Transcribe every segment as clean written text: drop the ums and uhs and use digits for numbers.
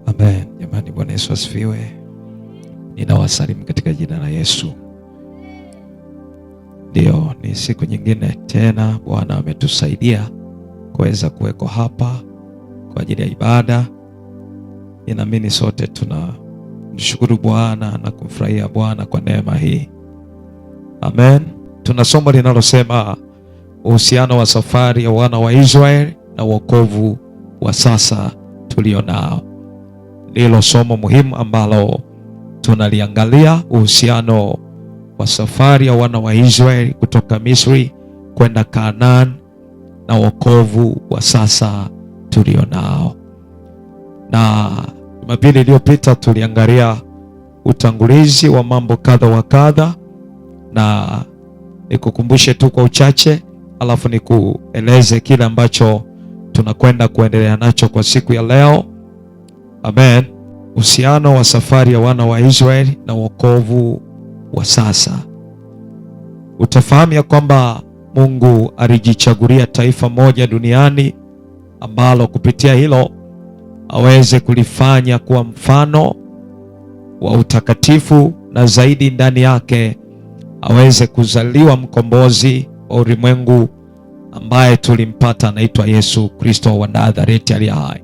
Amen. Jamani, Bwana Yesu asifiwe. Ninawasalimu katika jina la Yesu. Ndio, ni siku nyingine tena Bwana ametusaidia kuweza kuweko hapa kwa ajili ya ibada. Ninaamini sote tunamshukuru Bwana na kumfurahia Bwana kwa neema hii. Amen. Tuna somo linalosema uhusiano wa safari ya wana wa Israeli na wokovu wa sasa tulio nao. Ndilo somo muhimu ambalo tunaliangalia, uhusiano wa safari ya wana wa Israeli kutoka Misri kwenda Kanaani na wokovu wa sasa tulio nao. Na Jumapili iliyopita tuliangalia utangulizi wa mambo kadha wa kadha, na nikukumbushe tu kwa uchache, alafu nikueleze kile ambacho tunakwenda kuendelea nacho kwa siku ya leo. Amen. Uhusiano wa safari ya wana wa Israeli na wokovu wa sasa. Utafahamu ya kwamba Mungu alijichagulia taifa moja duniani ambalo kupitia hilo aweze kulifanya kuwa mfano wa utakatifu, na zaidi ndani yake aweze kuzaliwa mkombozi wa ulimwengu ambaye tulimpata, anaitwa Yesu Kristo wa Nazareti aliye hai.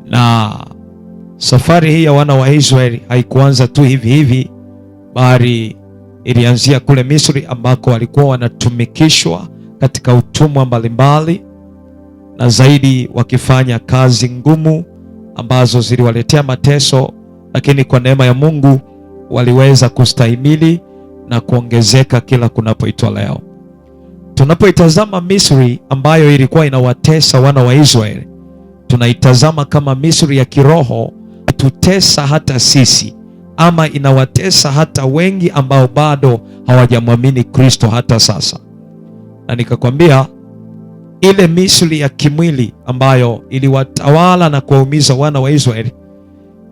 Na safari hii ya wana wa Israeli haikuanza tu hivi hivi, bali ilianzia kule Misri ambako walikuwa wanatumikishwa katika utumwa mbalimbali, na zaidi wakifanya kazi ngumu ambazo ziliwaletea mateso, lakini kwa neema ya Mungu waliweza kustahimili na kuongezeka kila kunapoitwa leo. Tunapoitazama Misri ambayo ilikuwa inawatesa wana wa Israeli, tunaitazama kama Misri ya kiroho, tutesa hata sisi, ama inawatesa hata wengi ambao bado hawajamwamini Kristo hata sasa. Na nikakwambia ile Misri ya kimwili ambayo iliwatawala na kuwaumiza wana wa Israeli,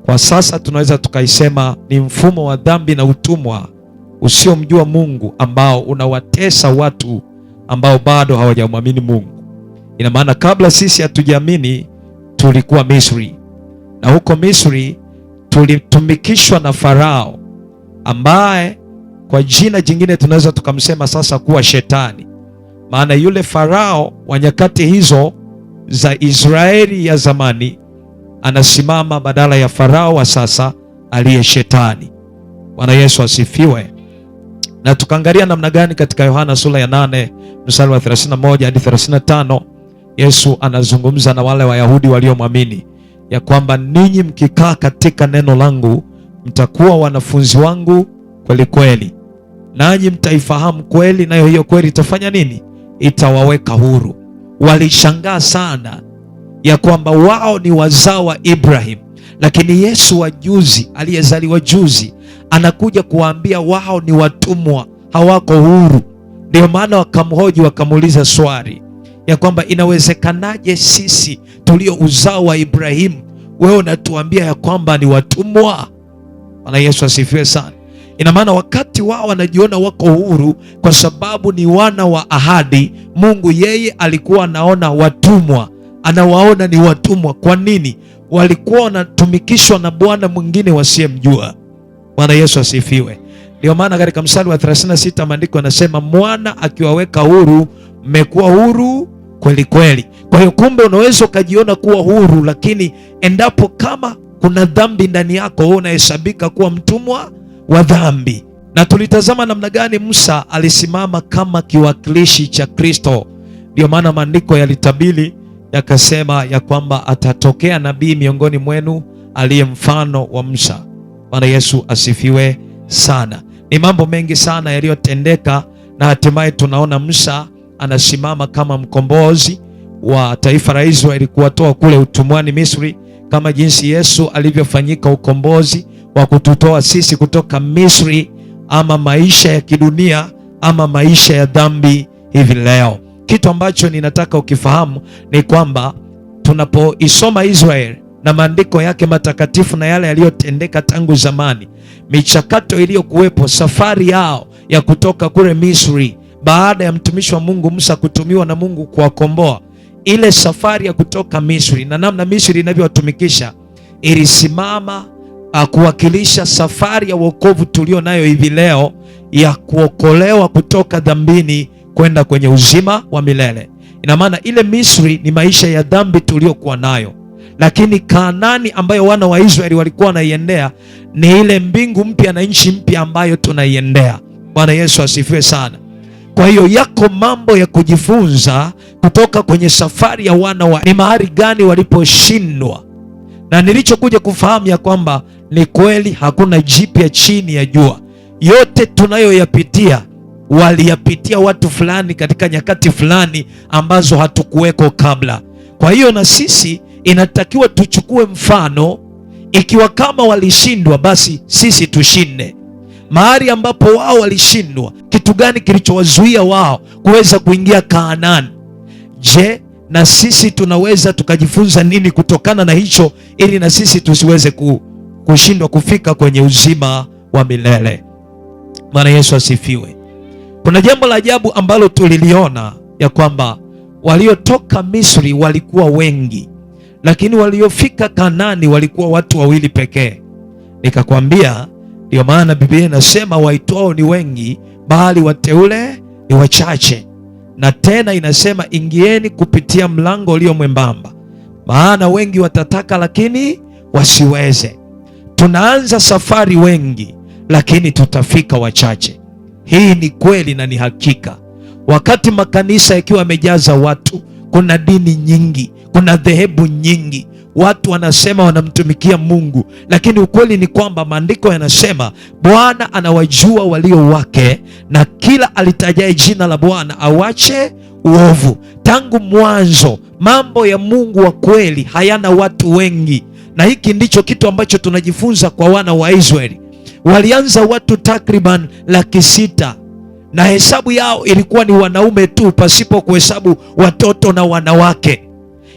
kwa sasa tunaweza tukaisema ni mfumo wa dhambi na utumwa usiomjua Mungu ambao unawatesa watu ambao bado hawajamwamini Mungu. Ina maana kabla sisi hatujaamini tulikuwa Misri, na huko Misri tulitumikishwa na Farao ambaye kwa jina jingine tunaweza tukamsema sasa kuwa Shetani. Maana yule Farao wa nyakati hizo za Israeli ya zamani anasimama badala ya Farao wa sasa aliye Shetani. Bwana Yesu asifiwe. Na tukaangalia namna gani katika Yohana sura ya 8 mstari wa 31 hadi 35 Yesu anazungumza na wale Wayahudi waliomwamini ya kwamba ninyi mkikaa katika neno langu mtakuwa wanafunzi wangu kweli kweli, nanyi mtaifahamu kweli, nayo hiyo kweli itafanya nini? Itawaweka huru. Walishangaa sana ya kwamba wao ni wazao wa Ibrahim, lakini Yesu wa juzi, aliyezaliwa juzi, anakuja kuwaambia wao ni watumwa, hawako huru. Ndio maana wakamhoji, wakamuuliza swali ya kwamba inawezekanaje sisi tulio uzao wa Ibrahimu, wewe unatuambia ya kwamba ni watumwa? Bwana Yesu asifiwe sana. Ina maana wakati wao wanajiona wako huru kwa sababu ni wana wa ahadi, Mungu yeye alikuwa anaona watumwa, anawaona ni watumwa. Kwa nini? Walikuwa wanatumikishwa na bwana mwingine wasiyemjua. Bwana Yesu asifiwe. Ndio maana katika mstari wa 36 maandiko yanasema, mwana akiwaweka huru mmekuwa huru kweli kweli. Kwa hiyo kumbe unaweza ukajiona kuwa huru, lakini endapo kama kuna dhambi ndani yako, wewe unahesabika kuwa mtumwa wa dhambi. Na tulitazama namna gani Musa alisimama kama kiwakilishi cha Kristo. Ndio maana maandiko yalitabiri yakasema ya kwamba atatokea nabii miongoni mwenu aliye mfano wa Musa. Bwana Yesu asifiwe sana. Ni mambo mengi sana yaliyotendeka, na hatimaye tunaona Musa anasimama kama mkombozi wa taifa la Israeli kuwatoa kule utumwani Misri, kama jinsi Yesu alivyofanyika ukombozi wa kututoa sisi kutoka Misri, ama maisha ya kidunia, ama maisha ya dhambi hivi leo. Kitu ambacho ninataka ukifahamu ni kwamba tunapoisoma Israeli na maandiko yake matakatifu na yale yaliyotendeka tangu zamani, michakato iliyokuwepo, safari yao ya kutoka kule Misri baada ya mtumishi wa Mungu Musa kutumiwa na Mungu kuwakomboa, ile safari ya kutoka Misri na namna Misri inavyowatumikisha ilisimama kuwakilisha safari ya wokovu tulio nayo hivi leo ya kuokolewa kutoka dhambini kwenda kwenye uzima wa milele. Ina maana ile Misri ni maisha ya dhambi tuliokuwa nayo, lakini Kanaani ambayo wana wa Israeli walikuwa wanaiendea ni ile mbingu mpya na nchi mpya ambayo tunaiendea. Bwana Yesu asifiwe sana. Kwa hiyo yako mambo ya kujifunza kutoka kwenye safari ya wana wa, ni mahali gani waliposhindwa, na nilichokuja kufahamu ya kwamba ni kweli hakuna jipya chini ya jua. Yote tunayoyapitia waliyapitia watu fulani katika nyakati fulani ambazo hatukuweko kabla. Kwa hiyo na sisi inatakiwa tuchukue mfano, ikiwa kama walishindwa basi sisi tushinde. Mahali ambapo wao walishindwa, kitu gani kilichowazuia wao kuweza kuingia Kanaani? Je, na sisi tunaweza tukajifunza nini kutokana na hicho, ili na sisi tusiweze kushindwa kufika kwenye uzima wa milele? Bwana Yesu asifiwe. Kuna jambo la ajabu ambalo tuliliona ya kwamba waliotoka Misri walikuwa wengi, lakini waliofika Kanaani walikuwa watu wawili pekee. Nikakwambia ndio maana Biblia inasema waitwao ni wengi, bali wateule ni wachache. Na tena inasema ingieni kupitia mlango ulio mwembamba, maana wengi watataka lakini wasiweze. Tunaanza safari wengi, lakini tutafika wachache. Hii ni kweli na ni hakika. Wakati makanisa yakiwa yamejaza watu, kuna dini nyingi, kuna dhehebu nyingi, watu wanasema wanamtumikia Mungu, lakini ukweli ni kwamba maandiko yanasema Bwana anawajua walio wake, na kila alitajaye jina la Bwana awache uovu. Tangu mwanzo mambo ya Mungu wa kweli hayana watu wengi, na hiki ndicho kitu ambacho tunajifunza kwa wana wa Israeli. Walianza watu takriban 600,000 na hesabu yao ilikuwa ni wanaume tu, pasipo kuhesabu watoto na wanawake.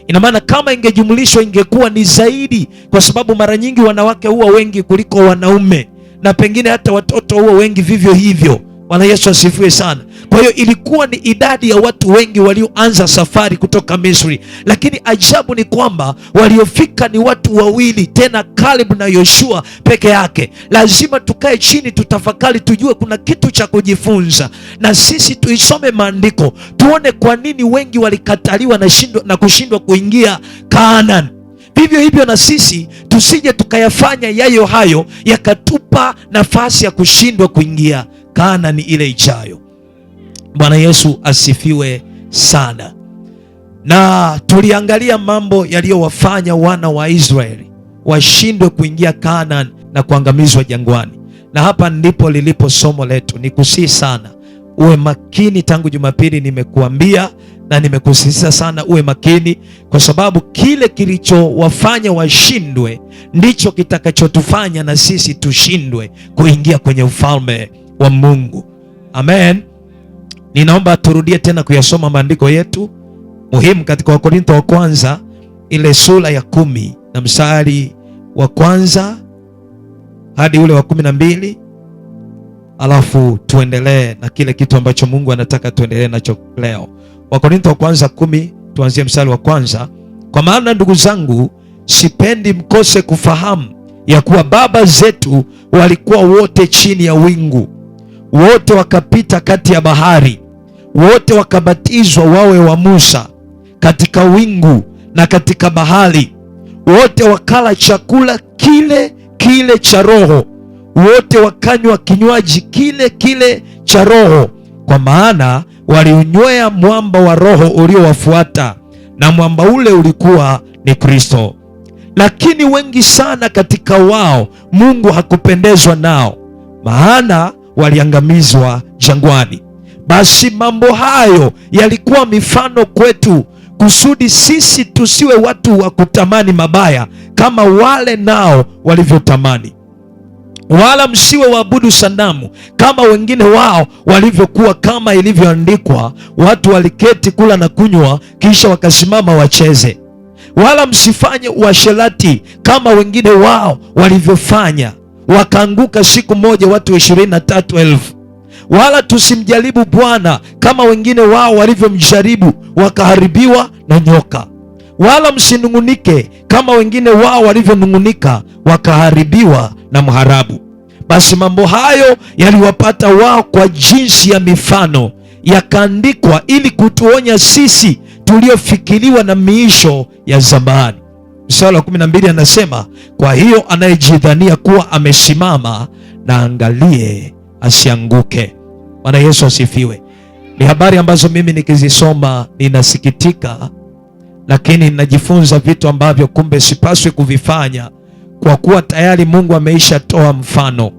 Ina maana kama ingejumlishwa ingekuwa ni zaidi, kwa sababu mara nyingi wanawake huwa wengi kuliko wanaume, na pengine hata watoto huwa wengi vivyo hivyo. Bwana Yesu asifiwe sana. Kwa hiyo ilikuwa ni idadi ya watu wengi walioanza safari kutoka Misri, lakini ajabu ni kwamba waliofika ni watu wawili, tena Caleb na Yoshua peke yake. Lazima tukae chini tutafakari, tujue kuna kitu cha kujifunza, na sisi tuisome maandiko tuone kwa nini wengi walikataliwa na kushindwa kuingia Kanaani. Vivyo hivyo na sisi tusije tukayafanya yayo hayo yakatupa nafasi ya kushindwa kuingia Kanaani ile ijayo. Bwana Yesu asifiwe sana. Na tuliangalia mambo yaliyowafanya wana wa Israeli washindwe kuingia Kanaani na kuangamizwa jangwani, na hapa ndipo lilipo somo letu. Nikusihi sana uwe makini. Tangu Jumapili nimekuambia na nimekusisitiza sana uwe makini, kwa sababu kile kilichowafanya washindwe ndicho kitakachotufanya na sisi tushindwe kuingia kwenye ufalme wa Mungu. Amen. Ninaomba turudie tena kuyasoma maandiko yetu muhimu katika Wakorintho wa kwanza ile sura ya 10 na mstari wa kwanza hadi ule wa 12, alafu tuendelee na kile kitu ambacho Mungu anataka tuendelee nacho leo. Wakorintho wa kwanza 10 tuanzie mstari wa kwanza. Kwa maana ndugu zangu, sipendi mkose kufahamu ya kuwa baba zetu walikuwa wote chini ya wingu, wote wakapita kati ya bahari, wote wakabatizwa wawe wa Musa katika wingu na katika bahari, wote wakala chakula kile kile cha roho, wote wakanywa kinywaji kile kile cha roho, kwa maana waliunywea mwamba wa roho uliowafuata, na mwamba ule ulikuwa ni Kristo. Lakini wengi sana katika wao Mungu hakupendezwa nao, maana waliangamizwa jangwani. Basi mambo hayo yalikuwa mifano kwetu, kusudi sisi tusiwe watu wa kutamani mabaya kama wale nao walivyotamani. Wala msiwe waabudu sanamu kama wengine wao walivyokuwa, kama ilivyoandikwa, watu waliketi kula na kunywa, kisha wakasimama wacheze. wala msifanye uasherati kama wengine wao walivyofanya, wakaanguka siku moja watu 23,000. Wala tusimjaribu Bwana kama wengine wao walivyomjaribu, wakaharibiwa na nyoka. Wala msinung'unike kama wengine wao walivyonung'unika, wakaharibiwa na mharabu. Basi mambo hayo yaliwapata wao kwa jinsi ya mifano, yakaandikwa ili kutuonya sisi tuliofikiriwa na miisho ya zamani. Mstari wa 12 anasema, kwa hiyo anayejidhania kuwa amesimama na angalie asianguke. Bwana Yesu asifiwe. Ni habari ambazo mimi nikizisoma ninasikitika, lakini ninajifunza vitu ambavyo kumbe sipaswi kuvifanya, kwa kuwa tayari Mungu ameisha toa mfano.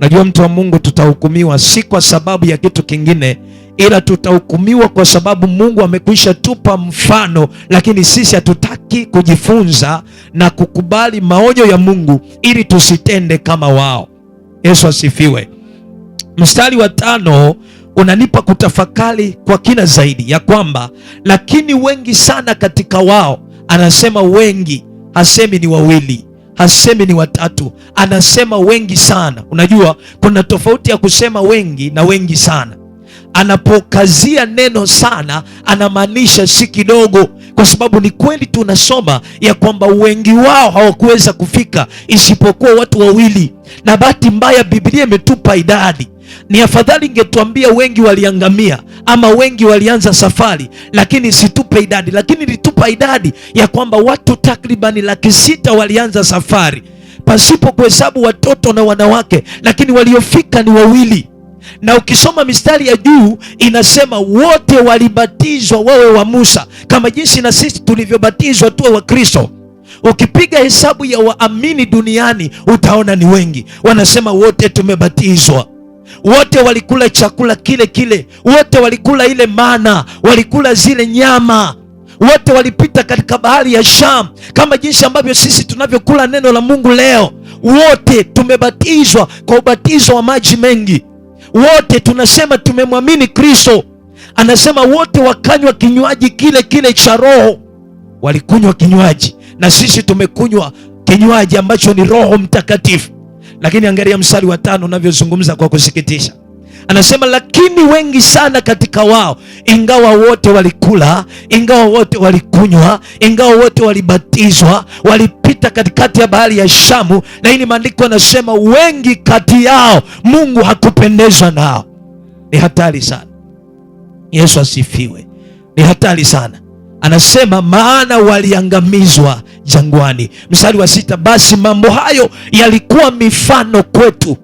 Najua mtu wa Mungu, tutahukumiwa si kwa sababu ya kitu kingine, ila tutahukumiwa kwa sababu Mungu amekwisha tupa mfano, lakini sisi hatutaki kujifunza na kukubali maonyo ya Mungu ili tusitende kama wao. Yesu asifiwe. Mstari wa 5 unanipa kutafakari kwa kina zaidi, ya kwamba lakini wengi sana katika wao. Anasema wengi, hasemi ni wawili, hasemi ni watatu, anasema wengi sana. Unajua kuna tofauti ya kusema wengi na wengi sana. Anapokazia neno sana anamaanisha si kidogo, kwa sababu ni kweli tunasoma ya kwamba wengi wao hawakuweza kufika isipokuwa watu wawili, na bahati mbaya Biblia imetupa idadi. Ni afadhali ingetuambia wengi waliangamia ama wengi walianza safari, lakini situpe idadi. Lakini litupa idadi ya kwamba watu takribani 600,000 walianza safari pasipo kuhesabu watoto na wanawake, lakini waliofika ni wawili. Na ukisoma mistari ya juu inasema wote walibatizwa wawe wa Musa, kama jinsi na sisi tulivyobatizwa tuwe wa Kristo. Ukipiga hesabu ya waamini duniani utaona ni wengi. Wanasema wote tumebatizwa, wote walikula chakula kile kile, wote walikula ile mana, walikula zile nyama, wote walipita katika bahari ya Sham, kama jinsi ambavyo sisi tunavyokula neno la Mungu leo. Wote tumebatizwa kwa ubatizo wa maji mengi, wote tunasema tumemwamini Kristo. Anasema wote wakanywa kinywaji kile kile cha Roho. Walikunywa kinywaji na sisi tumekunywa kinywaji ambacho ni Roho Mtakatifu. Lakini angalia mstari wa 5 unavyozungumza kwa kusikitisha. Anasema lakini wengi sana katika wao, ingawa wote walikula, ingawa wote walikunywa, ingawa wote walibatizwa, walipita katikati ya bahari ya Shamu, lakini maandiko yanasema wengi kati yao Mungu hakupendezwa nao. Ni hatari sana. Yesu asifiwe. Ni hatari sana. Anasema maana waliangamizwa jangwani. Mstari wa 6, basi mambo hayo yalikuwa mifano kwetu.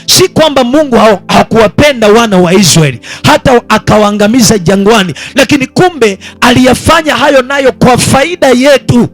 Si kwamba Mungu hakuwapenda wana wa Israeli hata akawaangamiza jangwani, lakini kumbe aliyafanya hayo nayo kwa faida yetu.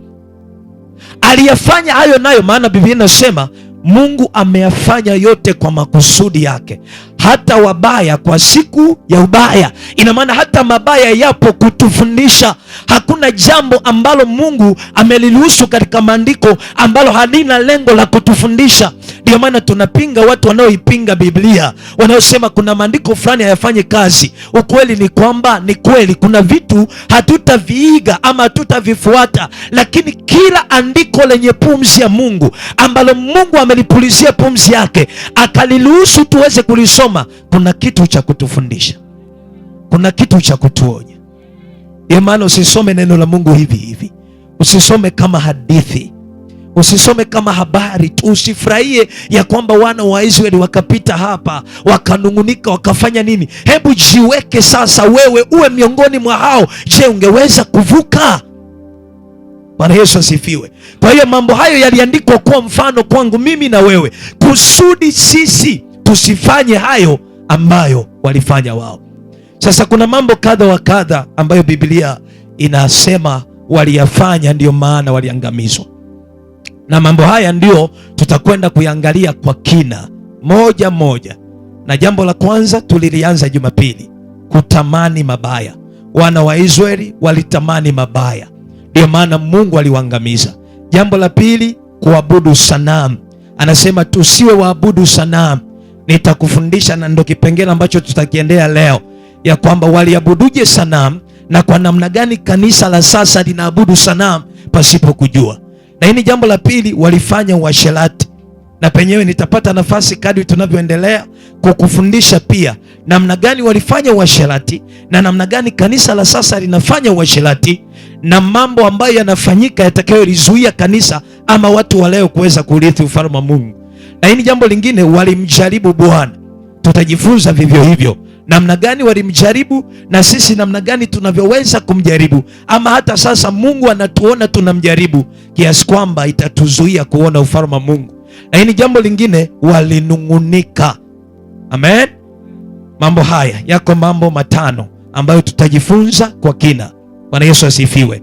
Aliyafanya hayo nayo, maana Biblia inasema Mungu ameyafanya yote kwa makusudi yake, hata wabaya kwa siku ya ubaya. Ina maana hata mabaya yapo kutufundisha. Hakuna jambo ambalo Mungu ameliruhusu katika maandiko ambalo halina lengo la kutufundisha. Ndio maana tunapinga watu wanaoipinga Biblia, wanaosema kuna maandiko fulani hayafanyi kazi. Ukweli ni kwamba ni kweli, kuna vitu hatutaviiga ama hatutavifuata, lakini kila andiko lenye pumzi ya Mungu ambalo Mungu amelipulizia pumzi yake akaliruhusu tuweze kulisoma, kuna kitu cha kutufundisha, kuna kitu cha kutuonya. Ndio maana usisome neno la Mungu hivi hivi, usisome kama hadithi, usisome kama habari tu. Usifurahie ya kwamba wana wa Israeli wakapita hapa wakanungunika wakafanya nini. Hebu jiweke sasa wewe uwe miongoni mwa hao. Je, ungeweza kuvuka? Bwana Yesu asifiwe. Kwa hiyo mambo hayo yaliandikwa kwa mfano kwangu mimi na wewe, kusudi sisi tusifanye hayo ambayo walifanya wao. Sasa kuna mambo kadha wa kadha ambayo Biblia inasema waliyafanya, ndiyo maana waliangamizwa. Na mambo haya ndio tutakwenda kuyangalia kwa kina moja moja. Na jambo la kwanza tulilianza Jumapili, kutamani mabaya. Wana wa Israeli walitamani mabaya, ndio maana Mungu aliwaangamiza. Jambo la pili, kuabudu sanamu. Anasema tusiwe waabudu sanamu. Nitakufundisha, na ndio kipengele ambacho tutakiendea leo, ya kwamba waliabuduje sanamu na kwa namna gani kanisa la sasa linaabudu sanamu pasipo kujua. Na hili jambo la pili, walifanya uasherati, na penyewe nitapata nafasi kadri tunavyoendelea kukufundisha pia namna gani walifanya uasherati na namna gani kanisa la sasa linafanya uasherati, na mambo ambayo yanafanyika yatakayolizuia kanisa ama watu wa leo kuweza kurithi ufalme wa Mungu. Na hili jambo lingine, walimjaribu Bwana. Tutajifunza vivyo hivyo namna gani walimjaribu na sisi namna gani tunavyoweza kumjaribu, ama hata sasa Mungu anatuona tunamjaribu kiasi kwamba itatuzuia kuona ufalme wa Mungu. Na hili jambo lingine, walinung'unika. Amen. Mambo haya yako mambo matano ambayo tutajifunza kwa kina. Bwana Yesu asifiwe.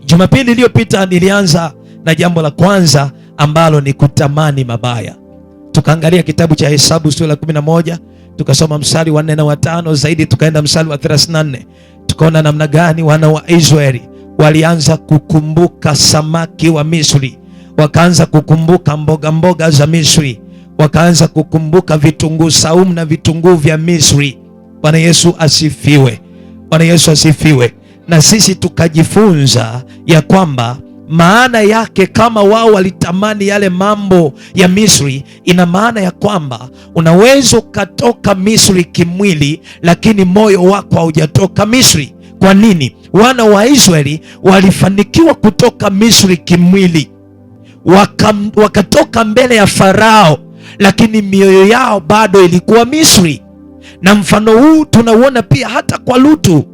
Jumapili iliyopita nilianza na jambo la kwanza ambalo ni kutamani mabaya. Tukaangalia kitabu cha Hesabu sura ya 11, tukasoma mstari wa 4 na wa 5, zaidi tukaenda mstari wa 34. Tukaona namna gani wana wa Israeli walianza kukumbuka samaki wa Misri, wakaanza kukumbuka mboga za Misri, wakaanza kukumbuka vitunguu saumu na vitunguu vya Misri. Bwana Yesu asifiwe. Bwana Yesu asifiwe. Na sisi tukajifunza ya kwamba maana yake, kama wao walitamani yale mambo ya Misri, ina maana ya kwamba unaweza ukatoka Misri kimwili, lakini moyo wako haujatoka Misri. Kwa nini? Wana wa Israeli walifanikiwa kutoka Misri kimwili, wakatoka mbele ya Farao, lakini mioyo yao bado ilikuwa Misri. Na mfano huu tunauona pia hata kwa Lutu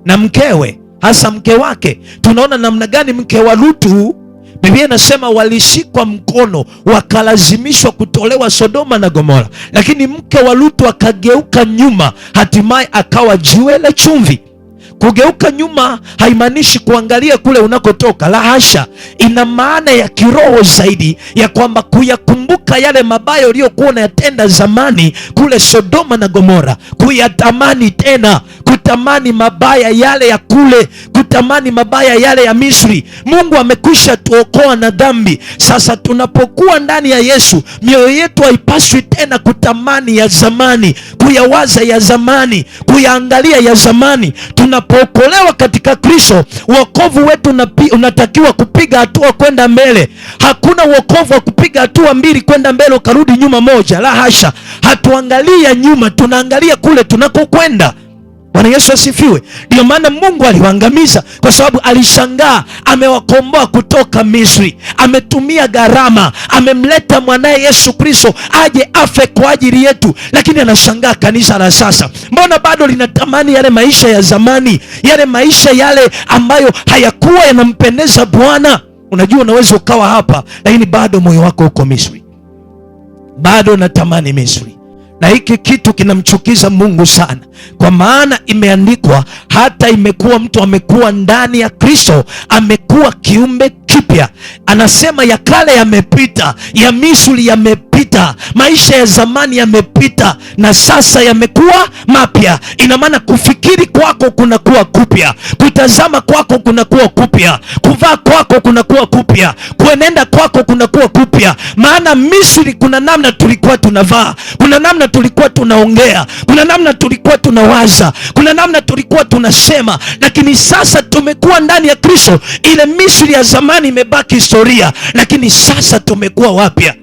na mkewe, hasa mke wake. Tunaona namna gani mke wa Lutu, Biblia inasema walishikwa mkono, wakalazimishwa kutolewa Sodoma na Gomora, lakini mke wa Lutu akageuka nyuma, hatimaye akawa jiwe la chumvi. Kugeuka nyuma haimaanishi kuangalia kule unakotoka, la hasha. Ina maana ya kiroho zaidi, ya kwamba kuyakumbuka yale mabaya uliyokuwa unayatenda zamani kule Sodoma na Gomora, kuyatamani tena, kutamani mabaya yale ya kule, kutamani mabaya yale ya Misri. Mungu amekwisha tuokoa na dhambi. Sasa tunapokuwa ndani ya Yesu, mioyo yetu haipaswi tena kutamani ya zamani, kuyawaza ya zamani, kuyaangalia ya zamani. Tunapookolewa katika Kristo, wokovu wetu unatakiwa kupiga hatua kwenda mbele. Hakuna wokovu wa kupiga hatua mbili kwenda mbele ukarudi nyuma moja, la hasha. Hatuangalia nyuma, tunaangalia kule tunakokwenda. Bwana Yesu asifiwe. Ndio maana Mungu aliwaangamiza, kwa sababu alishangaa amewakomboa kutoka Misri, ametumia gharama, amemleta mwanaye Yesu Kristo aje afe kwa ajili yetu. Lakini anashangaa kanisa la sasa, mbona bado linatamani yale maisha ya zamani, yale maisha yale ambayo hayakuwa yanampendeza Bwana. Unajua, unaweza ukawa hapa lakini bado moyo wako uko Misri, bado unatamani Misri. Na hiki kitu kinamchukiza Mungu sana, kwa maana imeandikwa, hata imekuwa mtu amekuwa ndani ya Kristo, amekuwa kiumbe kipya. Anasema ya kale yamepita, ya Misri yamepita, maisha ya zamani yamepita, na sasa yamekuwa mapya. Ina maana kufikiri kwako kunakuwa kupya, kutazama kwako kunakuwa kupya, kuvaa kwako kunakuwa kupya, kuenenda kwako kunakuwa kupya. Maana Misri kuna namna tulikuwa tunavaa, kuna namna tulikuwa tunaongea, kuna namna tulikuwa tunawaza, kuna namna tulikuwa tunasema, lakini sasa tumekuwa ndani ya Kristo. Ile Misri ya zamani imebaki historia, lakini sasa tumekuwa wapya.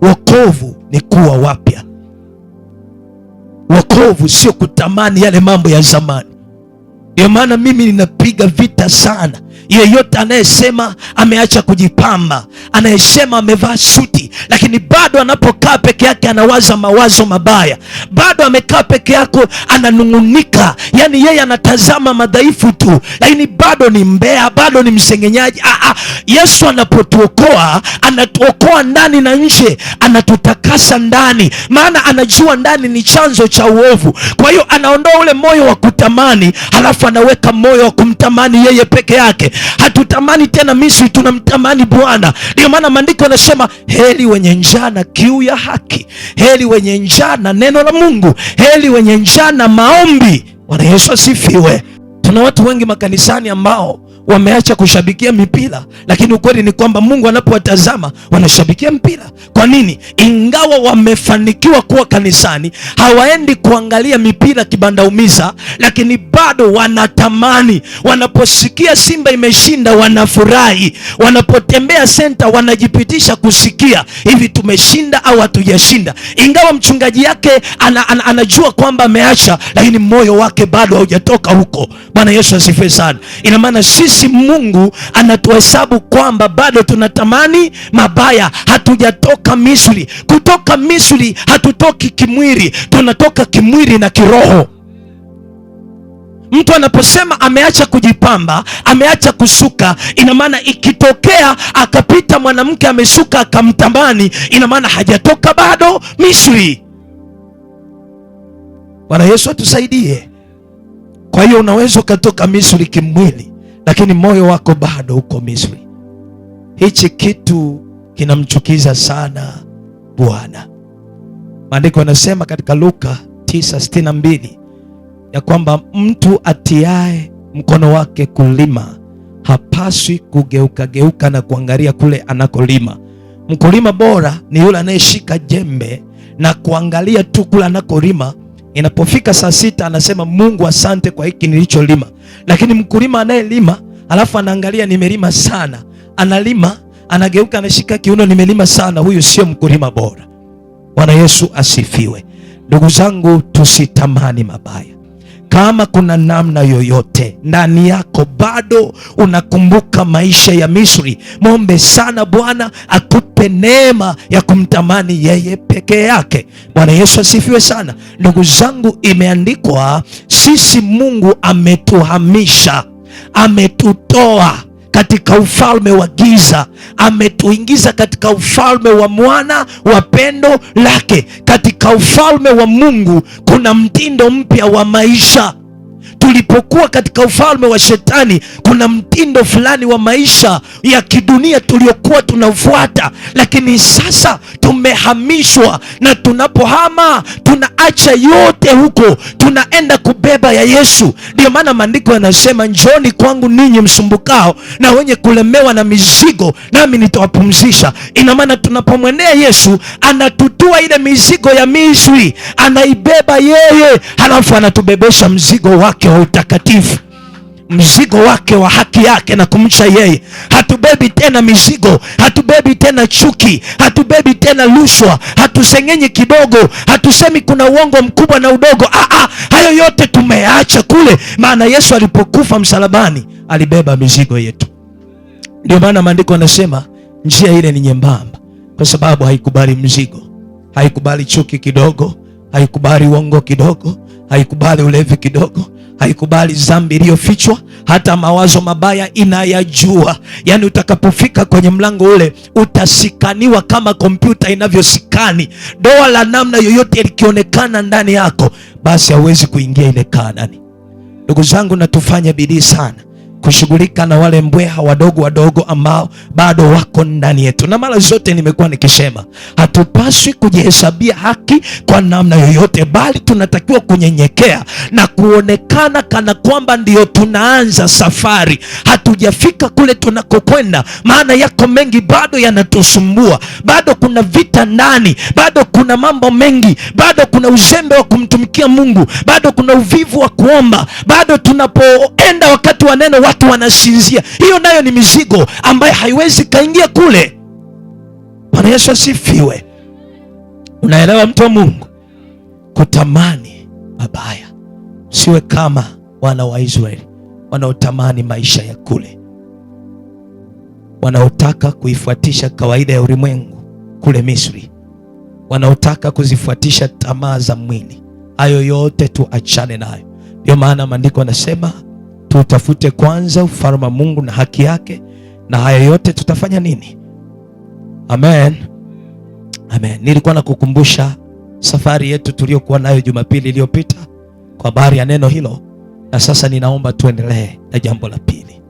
Wokovu ni kuwa wapya. Wokovu sio kutamani yale mambo ya zamani. Ndio maana mimi ninapiga vita sana yeyote anayesema ameacha kujipamba, anayesema amevaa suti, lakini bado anapokaa peke yake anawaza mawazo mabaya, bado amekaa peke yako ananung'unika, yani yeye anatazama madhaifu tu, lakini bado ni mbea, bado ni msengenyaji. Yesu anapotuokoa, anatuokoa ndani na nje, anatutakasa ndani, maana anajua ndani ni chanzo cha uovu. Kwa hiyo anaondoa ule moyo wa kutamani, halafu anaweka moyo wa kumtamani yeye peke yake. Hatutamani tena Misri, tunamtamani Bwana. Ndio maana maandiko yanasema, heri wenye njaa na kiu ya haki, heri wenye njaa na neno la Mungu, heri wenye njaa na maombi. Bwana Yesu asifiwe. Tuna watu wengi makanisani ambao wameacha kushabikia mipira, lakini ukweli ni kwamba Mungu anapowatazama wanashabikia mpira. Kwa nini? Ingawa wamefanikiwa kuwa kanisani, hawaendi kuangalia mipira kibandaumiza, lakini bado wanatamani. Wanaposikia Simba imeshinda wanafurahi, wanapotembea senta wanajipitisha kusikia hivi tumeshinda au hatujashinda. Ingawa mchungaji yake anajua kwamba ameacha, lakini moyo wake bado haujatoka huko. Bwana Yesu asifiwe sana. Ina maana sisi Mungu anatuhesabu kwamba bado tunatamani mabaya, hatujatoka Misri. Kutoka Misri hatutoki kimwili, tunatoka kimwili na kiroho. Mtu anaposema ameacha kujipamba, ameacha kusuka, ina maana ikitokea akapita mwanamke amesuka akamtamani, ina maana hajatoka bado Misri. Bwana Yesu atusaidie. Kwa hiyo unaweza ukatoka Misri kimwili, lakini moyo wako bado uko Misri. Hichi kitu kinamchukiza sana Bwana. Maandiko yanasema katika Luka 9:62 ya kwamba mtu atiae mkono wake kulima hapaswi kugeuka geuka na kuangalia kule anakolima. Mkulima bora ni yule anayeshika jembe na kuangalia tu kule anakolima. Inapofika saa 6 anasema Mungu asante kwa hiki nilicholima. Lakini mkulima anayelima alafu anaangalia nimelima sana, analima anageuka anashika kiuno, nimelima sana, huyu sio mkulima bora. Bwana Yesu asifiwe. Ndugu zangu, tusitamani mabaya. Kama kuna namna yoyote ndani yako bado unakumbuka maisha ya Misri, muombe sana Bwana akupe neema ya kumtamani yeye peke yake. Bwana Yesu asifiwe sana. Ndugu zangu, imeandikwa sisi Mungu ametuhamisha, ametutoa katika ufalme wa giza, ametuingiza katika ufalme wa mwana wa pendo lake. Katika ufalme wa Mungu kuna mtindo mpya wa maisha. Tulipokuwa katika ufalme wa Shetani, kuna mtindo fulani wa maisha ya kidunia tuliokuwa tunafuata, lakini sasa tumehamishwa, na tunapohama tunaacha yote huko, tunaenda kubeba ya Yesu. Ndio maana maandiko yanasema njoni kwangu ninyi msumbukao na wenye kulemewa na mizigo, nami nitawapumzisha. Ina maana tunapomwendea Yesu anatutua ile mizigo ya Misri, anaibeba yeye, halafu anatubebesha mzigo wake wa utakatifu, mzigo wake wa haki yake na kumcha yeye. Hatubebi tena mizigo, hatubebi tena chuki, hatubebi tena rushwa, hatusengenyi kidogo, hatusemi kuna uongo mkubwa na udogo. Hayo yote tumeacha kule, maana Yesu alipokufa msalabani alibeba mizigo yetu. Ndio maana maandiko yanasema njia ile ni nyembamba, kwa sababu haikubali mzigo, haikubali chuki kidogo, haikubali uongo kidogo, haikubali ulevi kidogo, haikubali dhambi iliyofichwa, hata mawazo mabaya inayajua. Yaani utakapofika kwenye mlango ule utasikaniwa kama kompyuta inavyosikani. Doa la namna yoyote likionekana ndani yako, basi hauwezi kuingia ile Kanaani. Ndugu zangu, na tufanye bidii sana kushughulika na wale mbweha wadogo wadogo ambao bado wako ndani yetu. Na mara zote nimekuwa nikisema hatupaswi kujihesabia haki kwa namna yoyote, bali tunatakiwa kunyenyekea na kuonekana kana kwamba ndio tunaanza safari, hatujafika kule tunakokwenda. Maana yako mengi bado yanatusumbua, bado kuna vita ndani, bado kuna mambo mengi, bado kuna uzembe wa kumtumikia Mungu, bado kuna uvivu wa kuomba, bado tunapoenda wakati wa neno watu wanasinzia. Hiyo nayo ni mizigo ambayo haiwezi kaingia kule. Bwana Yesu asifiwe. Unaelewa mtu wa Mungu? Kutamani mabaya, siwe kama wana wa Israeli wanaotamani maisha ya kule, wanaotaka kuifuatisha kawaida ya ulimwengu kule Misri, wanaotaka kuzifuatisha tamaa za mwili. Hayo yote tuachane nayo. Ndio maana maandiko yanasema tutafute kwanza ufalme wa Mungu na haki yake, na haya yote tutafanya nini? Amen. Amen. Nilikuwa nakukumbusha safari yetu tuliyokuwa nayo Jumapili iliyopita kwa habari ya neno hilo, na sasa ninaomba tuendelee na jambo la pili.